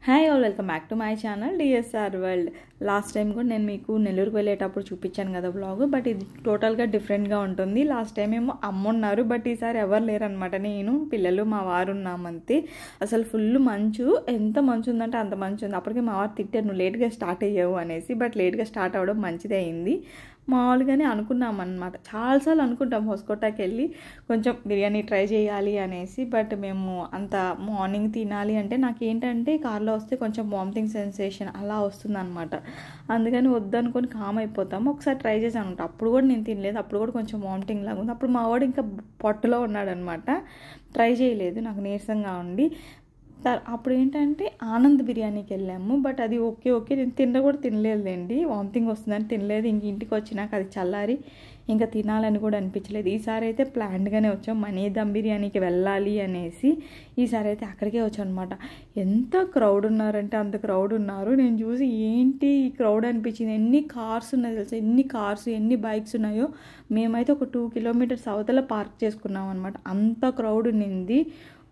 Hi all, welcome back to my channel DSR world. Last time కూడా నేను మీకు నెల్లూరుకు వెళ్ళేటప్పుడు చూపించాను కదా బ్లాగ్, బట్ ఇది టోటల్గా డిఫరెంట్గా ఉంటుంది. లాస్ట్ టైం ఏమో అమ్మున్నారు, బట్ ఈసారి ఎవరు లేరనమాట. నేను పిల్లలు మా వారు ఉన్నామంతే. అసలు ఫుల్ మంచు, ఎంత మంచు ఉందంటే అంత మంచు ఉంది. అప్పటికే మా వారు తిట్టారు, నువ్వు లేట్గా స్టార్ట్ అయ్యావు అనేసి. బట్ లేట్గా స్టార్ట్ అవ్వడం మంచిదే అయింది. మామూలుగానే అనుకున్నాం అనమాట, చాలాసార్లు అనుకుంటాం హొస్కోటాకి వెళ్ళి కొంచెం బిర్యానీ ట్రై చేయాలి అనేసి. బట్ మేము అంత మార్నింగ్ తినాలి అంటే నాకేంటంటే కార్లో వస్తే కొంచెం వామిటింగ్ సెన్సేషన్ అలా వస్తుందన్నమాట. అందుకని వద్దనుకొని కామ్ అయిపోతాము. ఒకసారి ట్రై చేశాను అనమాట, అప్పుడు కూడా నేను తినలేదు. అప్పుడు కూడా కొంచెం వామిటింగ్ లాగా ఉంది. అప్పుడు మా వాడు ఇంకా పొట్టలో ఉన్నాడనమాట, ట్రై చేయలేదు, నాకు నీరసంగా ఉండి. అప్పుడు ఏంటంటే ఆనంద్ బిర్యానీకి వెళ్ళాము. బట్ అది ఓకే నేను కూడా తినలేదండి, వామిటింగ్ వస్తుందని తినలేదు. ఇంక ఇంటికి వచ్చినాక అది చల్లారి ఇంకా తినాలని కూడా అనిపించలేదు. ఈసారి అయితే ప్లాన్డ్గానే వచ్చాం, మనీ దమ్ బిర్యానీకి వెళ్ళాలి అనేసి. ఈసారి అయితే అక్కడికే వచ్చాం అనమాట. ఎంత క్రౌడ్ ఉన్నారంటే అంత క్రౌడ్ ఉన్నారు. నేను చూసి ఏంటి ఈ క్రౌడ్ అనిపించింది. ఎన్ని కార్స్ ఉన్నాయో తెలుసా, ఎన్ని కార్స్ ఎన్ని బైక్స్ ఉన్నాయో. మేమైతే ఒక 2 కిలోమీటర్స్ అవతల పార్క్ చేసుకున్నాం అనమాట. అంత క్రౌడ్ ఉన్నింది.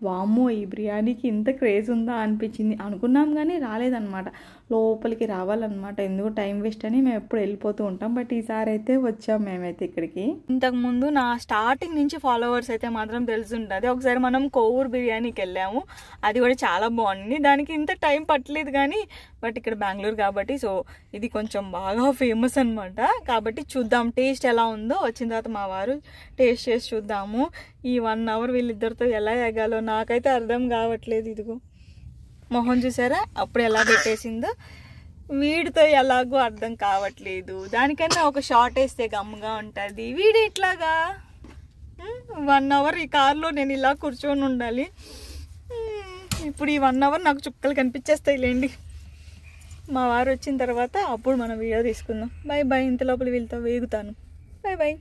వామ్మో, ఈ బిర్యానీకి ఇంత క్రేజ్ ఉందా అనిపించింది. అనుకున్నాం కానీ రాలేదన్నమాట, లోపలికి రావాలన్నమాట. ఎందుకు టైం వేస్ట్ అని మేము ఎప్పుడు వెళ్ళిపోతూ ఉంటాం. బట్ ఈసారి అయితే వచ్చాం మేమైతే ఇక్కడికి. ఇంతకుముందు నా స్టార్టింగ్ నుంచి ఫాలోవర్స్ అయితే మాత్రం తెలుసుంటుంది. ఒకసారి మనం కోవూరు బిర్యానీకి వెళ్ళాము, అది కూడా చాలా బాగుంది. దానికి ఇంత టైం పట్టలేదు కానీ, బట్ ఇక్కడ బెంగళూరు కాబట్టి సో ఇది కొంచెం బాగా ఫేమస్ అనమాట. కాబట్టి చూద్దాం టేస్ట్ ఎలా ఉందో. వచ్చిన తర్వాత మా వారు టేస్ట్ చేసి చూద్దాము. ఈ 1 అవర్ వీళ్ళిద్దరితో ఎలా ఎగాలో నాకైతే అర్థం కావట్లేదు. ఇదిగో మొహం చూసారా అప్పుడు ఎలా పెట్టేసిందో, వీడితో ఎలాగో అర్థం కావట్లేదు. దానికన్నా ఒక షార్ట్ వేస్తే గమ్ముగా ఉంటుంది. వీడు ఇట్లాగా 1 అవర్ ఈ కార్లో నేను ఇలా కూర్చొని ఉండాలి. ఇప్పుడు ఈ 1 అవర్ నాకు చుక్కలు కనిపించేస్తాయి లేండి. మా వారు వచ్చిన తర్వాత అప్పుడు మనం వీడియో తీసుకుందాం. బై. ఇంత లోపల వీళ్ళతో వేగుతాను. బై.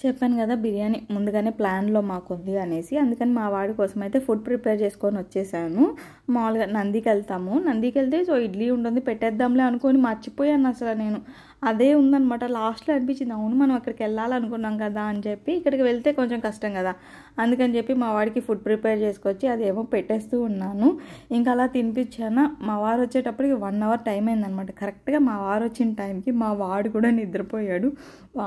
చెప్పాను కదా బిర్యానీ ముందుగానే ప్లాన్లో మాకుంది అనేసి. అందుకని మా వాడి కోసం అయితే ఫుడ్ ప్రిపేర్ చేసుకొని వచ్చేసాను. మామూలుగా నందికి వెళ్తే సో ఇడ్లీ ఉంటుంది పెట్టేద్దాంలే అనుకొని మర్చిపోయాను అసలు నేను. అదే ఉందనమాట. లాస్ట్లో అనిపించింది, అవును మనం అక్కడికి వెళ్ళాలనుకున్నాం కదా అని చెప్పి. ఇక్కడికి వెళ్తే కొంచెం కష్టం కదా, అందుకని చెప్పి మా వాడికి ఫుడ్ ప్రిపేర్ చేసుకొచ్చి అదేమో పెట్టేస్తూ ఉన్నాను. ఇంకా అలా తినిపించాను. మా వారు వచ్చేటప్పటికి 1 అవర్ టైం అయిందనమాట. కరెక్ట్గా మా వారు వచ్చిన టైంకి మా వాడు కూడా నిద్రపోయాడు.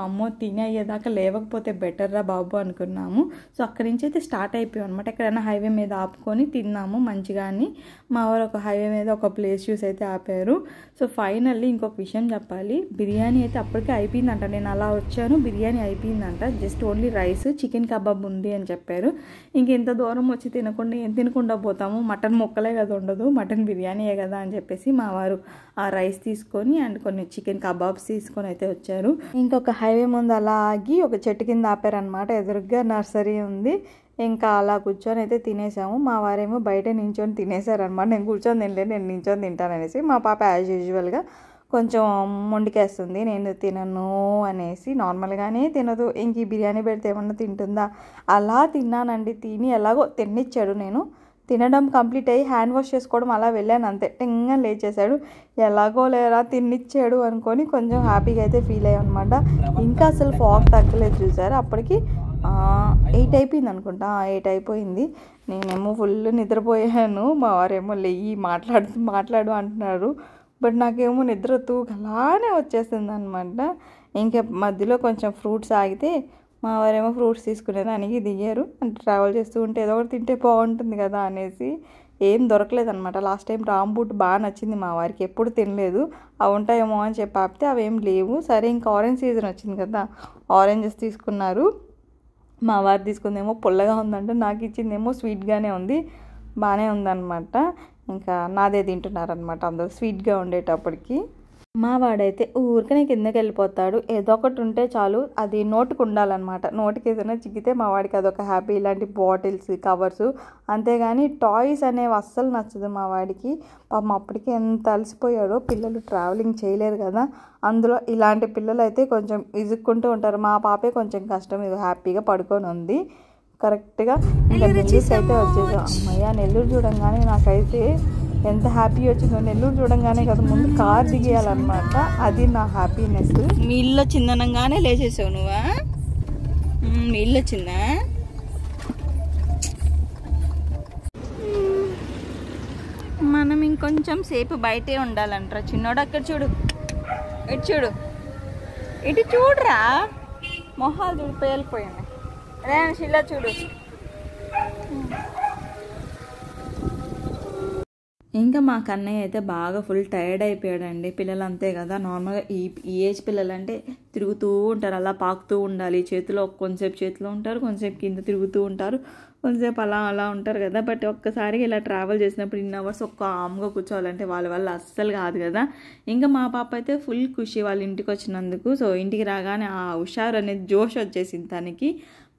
అమ్మో, తిని అయ్యేదాకా లేవకపోతే బెటర్ రా బాబు అనుకున్నాము. సో అక్కడి నుంచి అయితే స్టార్ట్ అయిపోయాం అనమాట. ఎక్కడైనా హైవే మీద ఆపుకొని తిన్నాము మంచిగా అని. మా వారు ఒక హైవే మీద ఒక ప్లేస్ చూసి అయితే ఆపారు. సో ఫైనల్లీ ఇంకొక విషయం చెప్పాలి, బిర్యానీ అయితే అప్పటికే అయిపోయిందంట. నేను అలా వచ్చాను, బిర్యానీ అయిపోయిందంట. Just only rice chicken kebab ఉంది అని చెప్పారు. ఇంకెంత దూరం వచ్చి ఏం తినకుండా పోతాము, మటన్ ముక్కలే కదా ఉండదు, మటన్ బిర్యానీయే కదా అని చెప్పేసి మా వారు ఆ రైస్ తీసుకొని అండ్ కొన్ని చికెన్ కబాబ్స్ తీసుకొని అయితే వచ్చారు. ఇంకొక హైవే ముందు అలా ఆగి ఒక చెట్టు కింద ఆపారనమాట. ఎదురుగా నర్సరీ ఉంది. ఇంకా అలా కూర్చొని అయితే తినేసాము. మా వారేమో బయట నించొని తినేసారనమాట. నేను కూర్చొని తినలేదు, నేను నించొని తింటాననేసి. మా పాప యాజ్ యూజువల్గా కొంచెం మొండికేస్తుంది, నేను తినను అనేసి. నార్మల్గానే తినదు. ఇంక ఈ బిర్యానీ పెడితే ఏమన్నా తింటుందా, అలా తిన్నానండి. తిని ఎలాగో తినిచ్చాడు. నేను తినడం కంప్లీట్ అయ్యి హ్యాండ్ వాష్ చేసుకోవడం అలా వెళ్ళాను అంతే. టెంగా లేచేసాడు, ఎలాగో లేరా తినిచ్చాడు అనుకొని కొంచెం హ్యాపీగా అయితే ఫీల్ అయ్యాం అనమాట. ఇంకా అసలు ఫాగ్ తగ్గలేదు చూసారు. అప్పటికి 8 అయిపోయింది అనుకుంటా. 8 అయిపోయింది. నేనేమో ఫుల్ నిద్రపోయాను. మా వారేమో లెయ్యి మాట్లాడు అంటున్నారు. బట్ నాకేమో నిద్ర తూగలానే వచ్చేస్తుంది అనమాట. ఇంకా మధ్యలో కొంచెం ఫ్రూట్స్ ఆగితే మా వారేమో ఫ్రూట్స్ తీసుకునేదానికి దిగారు. అంటే ట్రావెల్ చేస్తూ ఉంటే ఏదో ఒకటి తింటే బాగుంటుంది కదా అనేసి. ఏం దొరకలేదనమాట. లాస్ట్ టైం రాంబూట్ బాగా నచ్చింది మా వారికి, ఎప్పుడు తినలేదు. అవి ఉంటాయేమో అని చెప్పి ఆపితే అవి ఏం లేవు. సరే ఇంకా ఆరెంజ్ సీజన్ వచ్చింది కదా, ఆరెంజెస్ తీసుకున్నారు. మా వారు తీసుకుందేమో పుల్లగా ఉందంటే, నాకు ఇచ్చిందేమో స్వీట్గానే ఉంది, బాగానే ఉందన్నమాట. ఇంకా నాదే తింటున్నారనమాట అందరూ స్వీట్గా ఉండేటప్పటికి. మా వాడైతే ఊరికనే కిందకి వెళ్ళిపోతాడు. ఏదో ఒకటి ఉంటే చాలు, అది నోటికి ఉండాలన్నమాట. నోటికి ఏదైనా చిక్కితే మా వాడికి అదొక హ్యాపీ. ఇలాంటి బాటిల్స్ కవర్స్, అంతేగాని టాయ్స్ అనేవి అస్సలు నచ్చదు మా వాడికి. పాపం అప్పటికి ఎంత అలసిపోయాడో. పిల్లలు ట్రావెలింగ్ చేయలేరు కదా, అందులో ఇలాంటి పిల్లలు అయితే కొంచెం ఇసుక్కుంటూ ఉంటారు. మా పాపే కొంచెం కష్టం, ఇది హ్యాపీగా పడుకొని ఉంది కరెక్ట్గా. ఇంకా నెల్లూరుకి అయితే వచ్చేసాం. అమ్మయ్య, నెల్లూరు చూడంగానే నాకైతే ఎంత హ్యాపీ వచ్చిందో. నెల్లూరు చూడంగానే కదా ముందు కార్ దిగేయాలన్నమాట, అది నా హ్యాపీనెస్. మీ ఇల్లు వచ్చిందనగానే లేచేసావు నువ్వా? మీ ఇల్లు వచ్చిందా? మనం ఇంకొంచెం సేపు బయటే ఉండాలంటారా చిన్నోడు. అక్కడ చూడు, ఇటు చూడు, ఇటు చూడరా, మొహాలు చూడు పేలిపోయాను. రే శిలా చూడు. ఇంకా మా కన్నయ్య అయితే బాగా ఫుల్ టైర్డ్ అయిపోయాడండి. పిల్లలు అంతే కదా, నార్మల్గా ఈ ఏజ్ పిల్లలు అంటే తిరుగుతూ ఉంటారు, అలా పాకుతూ ఉండాలి. చేతిలో కొంతసేపు చేతిలో ఉంటారు, కొంతసేపు కింద తిరుగుతూ ఉంటారు, కొంతసేపు అలా ఉంటారు కదా. బట్ ఒక్కసారిగా ఇలా ట్రావెల్ చేసినప్పుడు ఇన్ అవర్స్ ఒక్క ఆమ్గా కూర్చోవాలంటే వాళ్ళ వల్ల అస్సలు కాదు కదా. ఇంకా మా పాప అయితే ఫుల్ ఖుషి వాళ్ళ ఇంటికి వచ్చినందుకు. సో ఇంటికి రాగానే ఆ హుషారు అనేది జోష్ వచ్చేసింది తనకి.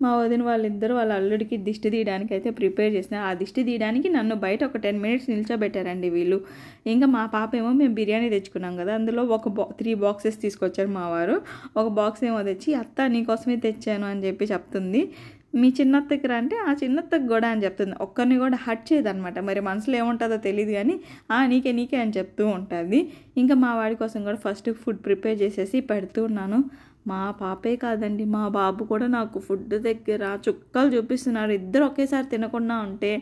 మా వదిన వాళ్ళిద్దరూ వాళ్ళ అల్లుడికి దిష్టి తీయడానికి అయితే ప్రిపేర్ చేసినారు. ఆ దిష్టి తీయడానికి నన్ను బయట ఒక 10 minutes నిల్చోబెట్టారండి వీళ్ళు. ఇంకా మా పాప ఏమో మేము బిర్యానీ తెచ్చుకున్నాం కదా, అందులో 3 boxes తీసుకొచ్చారు మా వారు. ఒక బాక్స్ ఏమో తెచ్చి అత్త నీకోసమే తెచ్చాను అని చెప్పి చెప్తుంది. మీ చిన్నత్తకి రా అంటే ఆ చిన్నత్తకి కూడా అని చెప్తుంది. ఒక్కరిని కూడా హట్ చేయదనమాట. మరి మనసులో ఏముంటుందో తెలియదు కానీ నీకే అని చెప్తూ ఉంటుంది. ఇంకా మా వాడి కోసం కూడా ఫస్ట్ ఫుడ్ ప్రిపేర్ చేసేసి పెడుతూ ఉన్నాను. మా పాపే కాదండి, మా బాబు కూడా నాకు ఫుడ్ దగ్గర చుక్కలు చూపిస్తున్నారు. ఇద్దరు ఒకేసారి తినకుండా ఉంటే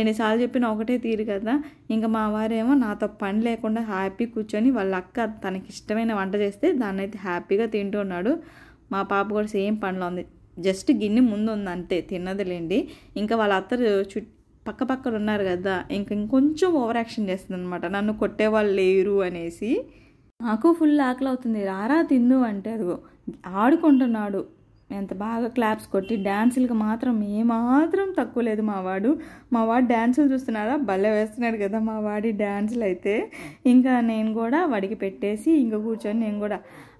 ఎన్నిసార్లు చెప్పినా ఒకటే తీరు కదా. ఇంకా మా వారేమో నాతో పని లేకుండా హ్యాపీ కూర్చొని వాళ్ళ అక్క తనకి ఇష్టమైన వంట చేస్తే దాన్ని అయితే హ్యాపీగా తింటూ ఉన్నాడు. మా పాప కూడా సేమ్ పనిలో ఉంది, జస్ట్ గిన్నె ముందు ఉంది అంతే, తిన్నదిలేండి. ఇంకా వాళ్ళ అత్తరు పక్కపక్కన ఉన్నారు కదా, ఇంకొంచెం ఓవర్ యాక్షన్ చేస్తుంది అనమాట, నన్ను కొట్టేవాళ్ళు లేరు అనేసి. నాకు ఫుల్ ఆకలి అవుతుంది, రారా తిందు అంటే అదిగో ఆడుకుంటున్నాడు. ఎంత బాగా క్లాప్స్ కొట్టి డ్యాన్సులకి మాత్రం ఏమాత్రం తక్కువ లేదు మా వాడు డ్యాన్సులు చూస్తున్నారా, భలే వేస్తున్నాడు కదా మా వాడి డ్యాన్సులు అయితే. ఇంకా నేను కూడా వాడికి పెట్టేసి ఇంకా కూర్చొని నేను కూడా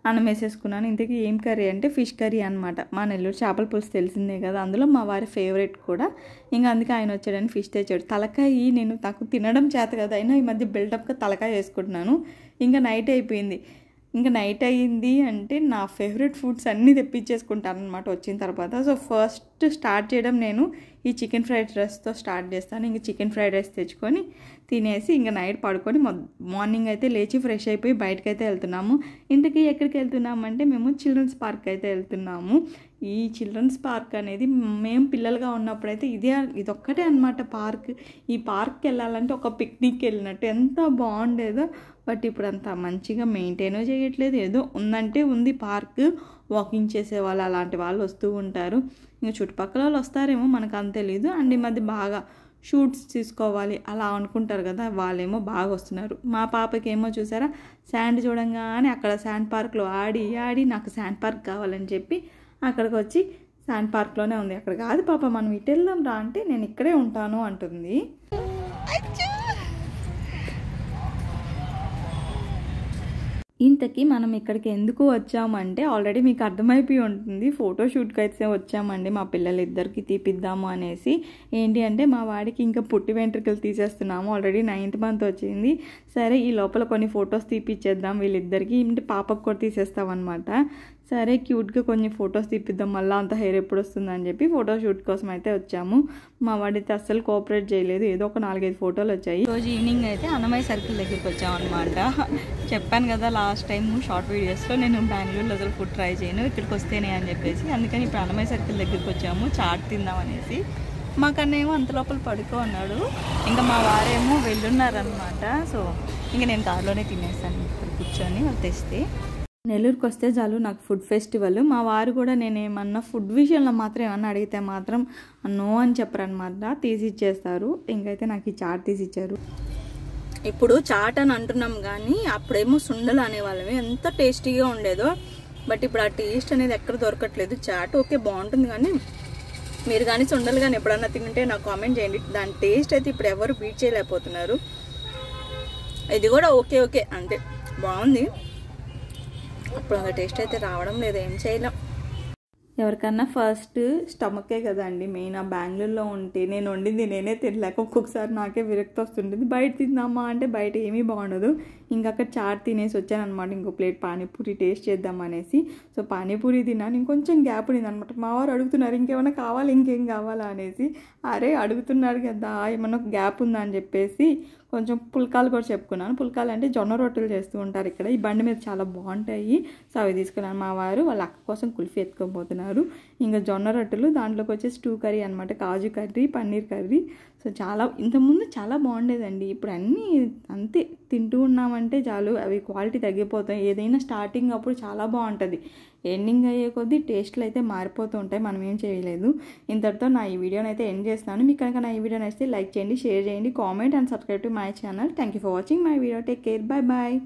అన్నం వేసేసుకున్నాను. ఇంతకీ ఏం కర్రీ అంటే ఫిష్ కర్రీ అనమాట. మా నెల్లూరు చేపల పులుసు తెలిసిందే కదా, అందులో మా వారి ఫేవరెట్ కూడా. ఇంకా అందుకే ఆయన వచ్చాడని ఫిష్ తెచ్చాడు. తలకాయ నాకు తినడం చేత కదా, అయినా ఈ మధ్య బిల్డప్గా తలకాయ వేసుకుంటున్నాను. ఇంకా నైట్ అయిపోయింది. ఇంకా నైట్ అయ్యింది అంటే నా ఫేవరెట్ ఫుడ్స్ అన్నీ తెప్పించేసుకుంటాను అనమాట వచ్చిన తర్వాత. సో ఫస్ట్ స్టార్ట్ చేయడం నేను ఈ చికెన్ ఫ్రైడ్ రైస్తో స్టార్ట్ చేస్తాను. ఇంకా చికెన్ ఫ్రైడ్ రైస్ తెచ్చుకొని తినేసి ఇంకా నైట్ పడుకొని మార్నింగ్ అయితే లేచి ఫ్రెష్ అయిపోయి బయటకు అయితే వెళ్తున్నాము. ఇంతకీ ఎక్కడికి వెళ్తున్నామంటే మేము చిల్డ్రన్స్ పార్క్ అయితే వెళ్తున్నాము. ఈ చిల్డ్రన్స్ పార్క్ అనేది మేము పిల్లలుగా ఉన్నప్పుడైతే ఇదొక్కటే అనమాట పార్క్. ఈ పార్క్కి వెళ్ళాలంటే ఒక పిక్నిక్ వెళ్ళినట్టు ఎంత బాగుండేదో. బట్ ఇప్పుడు అంత మంచిగా మెయింటైన్ చేయట్లేదు, ఏదో ఉందంటే ఉంది పార్క్. వాకింగ్ చేసే వాళ్ళు అలాంటి వాళ్ళు వస్తూ ఉంటారు. ఇంకా చుట్టుపక్కల వాళ్ళు వస్తారేమో మనకు అంత తెలీదు. అండ్ ఈ మధ్య బాగా షూట్స్ తీసుకోవాలి అలా అనుకుంటారు కదా, వాళ్ళేమో బాగా వస్తున్నారు. మా పాపకి ఏమో చూసారా, శాండ్ చూడంగానే అక్కడ శాండ్ పార్క్లో ఆడి నాకు శాండ్ పార్క్ కావాలని చెప్పి అక్కడికి వచ్చి శాండ్ పార్క్లోనే ఉంది. అక్కడ కాదు పాప మనం ఇటు వెళ్దాం రా అంటే నేను ఇక్కడే ఉంటాను అంటుంది. ఇంతకీ మనం ఇక్కడికి ఎందుకు వచ్చామంటే ఆల్రెడీ మీకు అర్థమైపోయి ఉంటుంది, ఫోటోషూట్కి అయితే వచ్చామండి. మా పిల్లలిద్దరికి తీపిద్దాము అనేసి. ఏంటి అంటే మా వాడికి ఇంకా పుట్టి వెంట్రుకలు తీసేస్తున్నాము. ఆల్రెడీ 9th month వచ్చింది. సరే ఈ లోపల కొన్ని ఫొటోస్ తీపిచ్చేద్దాం వీళ్ళిద్దరికి, ఇంటి పాపకు కూడా తీసేస్తామన్నమాట. సరే క్యూట్గా కొన్ని ఫొటోస్ తీపిద్దాం, మళ్ళీ అంత హెయిర్ ఎప్పుడు వస్తుందని చెప్పి ఫోటోషూట్ కోసం అయితే వచ్చాము. మా వాడితే అస్సలు కోఆపరేట్ చేయలేదు, ఏదో ఒక 4-5 ఫోటోలు వచ్చాయి. రోజు ఈవినింగ్ అయితే అన్నమయ్య సర్కిల్ దగ్గరికి వచ్చామన్నమాట. చెప్పాను కదా లాస్ట్ టైం షార్ట్ వీడియోస్లో నేను బెంగళూరులో అసలు ఫుడ్ ట్రై చేయను, ఇక్కడికి వస్తేనే అని చెప్పేసి. అందుకని ఇప్పుడు అన్నమయ్య సర్కిల్ దగ్గరికి వచ్చాము చాట్ తిందాం అనేసి. మా కన్నేమో అంత లోపల పడుకో ఉన్నాడు, ఇంకా మా వారేమో వెళ్ళున్నారనమాట. సో ఇంకా నేను కారులోనే తినేస్తాను ఇక్కడ కూర్చొని వాళ్ళు తెస్తే. నెల్లూరుకి వస్తే చాలు నాకు ఫుడ్ ఫెస్టివల్. మా వారు కూడా నేనేమన్నా ఫుడ్ విషయంలో మాత్రం ఏమన్నా అడిగితే మాత్రం నో అని చెప్పరనమాట, తీసిచ్చేస్తారు. ఇంకైతే నాకు ఈ చాట్ తీసిచ్చారు. ఇప్పుడు చాట్ అని అంటున్నాం కానీ అప్పుడేమో సుండలు అనేవాళ్ళమే, ఎంత టేస్టీగా ఉండేదో. బట్ ఇప్పుడు ఆ టేస్ట్ అనేది ఎక్కడ దొరకట్లేదు. చాట్ ఓకే బాగుంటుంది కానీ మీరు కానీ సుండలు కానీ ఎప్పుడన్నా తింటే నాకు కామెంట్ చేయండి. దాని టేస్ట్ అయితే ఇప్పుడు ఎవరు బీట్ చేయలేకపోతున్నారు. ఇది కూడా ఓకే అంటే బాగుంది, అప్పుడు అంత టేస్ట్ అయితే రావడం లేదు, ఏం చేయలేం. ఎవరికన్నా ఫస్ట్ స్టమకే కదండి మెయిన్. ఆ బెంగళూరులో ఉంటే నేను వండింది నేనే తినలేక ఒక్కొక్కసారి నాకే విరక్తి వస్తుంటుంది. బయట తిందామా అంటే బయట ఏమీ బాగుండదు. ఇంకా అక్కడ చాట్ తినేసి వచ్చానమాట, ఇంకో ప్లేట్ పానీపూరి టేస్ట్ చేద్దాం అనేసి. సో పానీపూరి తిన్నాను, ఇంకొంచెం గ్యాప్ ఉంది అనమాట. మా వారు అడుగుతున్నారు ఇంకేమైనా కావాలి ఇంకేం కావాలా అనేసి. అరే అడుగుతున్నారు కదా ఏమన్నా గ్యాప్ ఉందా అని చెప్పేసి కొంచెం పుల్కాలు కూడా చెప్పుకున్నాను. పుల్కాలు అంటే జొన్న రొట్టెలు చేస్తూ ఉంటారు ఇక్కడ, ఈ బండి మీద చాలా బాగుంటాయి. సో అవి తీసుకున్నాను. మా వారు వాళ్ళ అక్క కోసం కుల్ఫీ ఎత్తుకోబోతున్నారు. ఇంకా జొన్న రొట్టెలు, దాంట్లోకి వచ్చేసి 2 కర్రీ అనమాట, kaju curry paneer curry. So so ఇంతకుముందు చాలా బాగుండేదండి. ఇప్పుడు అన్నీ అంతే, తింటూ ఉన్నామంటే చాలు అవి క్వాలిటీ తగ్గిపోతాయి. ఏదైనా స్టార్టింగ్ అప్పుడు చాలా బాగుంటుంది, ఎండింగ్ అయ్యే కొద్దీ టేస్ట్లు అయితే మారిపోతూ ఉంటాయి. మనం ఏం చేయలేదు. ఇంతటితో నా ఈ వీడియోని అయితే ఎండ్ చేస్తాను. మీకు కనుక నా ఈ వీడియో నచ్చితే లైక్ చేయండి, షేర్ చేయండి, comment and subscribe to my channel. Thank you for watching my video. Take care, bye bye.